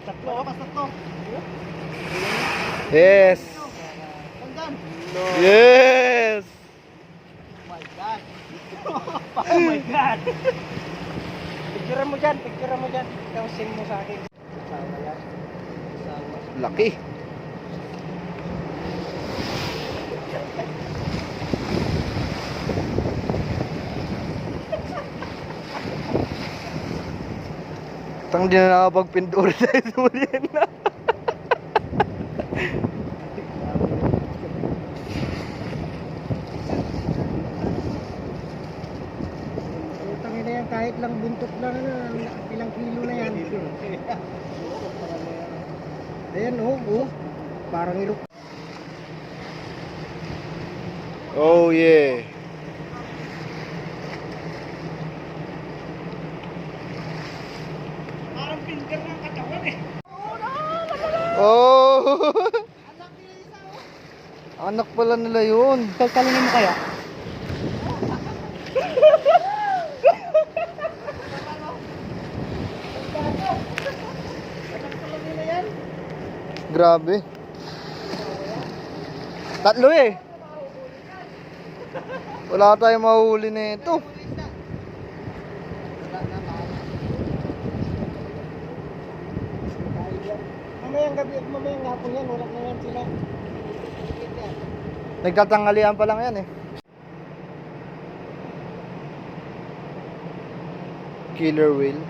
Tatlo, basta to. Yes. Hanggang. Yes. Oh my God. Oh my God. Picture mo dyan, picture mo dyan. Ikaw sing mo sa akin. Sama yan. Sama. Laki. Tang di na nakapagpintura dahil sulian na. Utangin na yan, kahit lang buntot lang na, ilang kilo na yan. Ayan oh. Parang ilok. Oh yeah. Parang finger ng katawan eh. Oh. Anak pala nila yun. Kalkalinin mo kaya? Grabe. Tatlo eh. Wala tayong mahuli na ito. Mamayang gabi at mamayang hapon yan, wala na yan sila. Nagtatanghalian pa lang yan eh. Killer whale.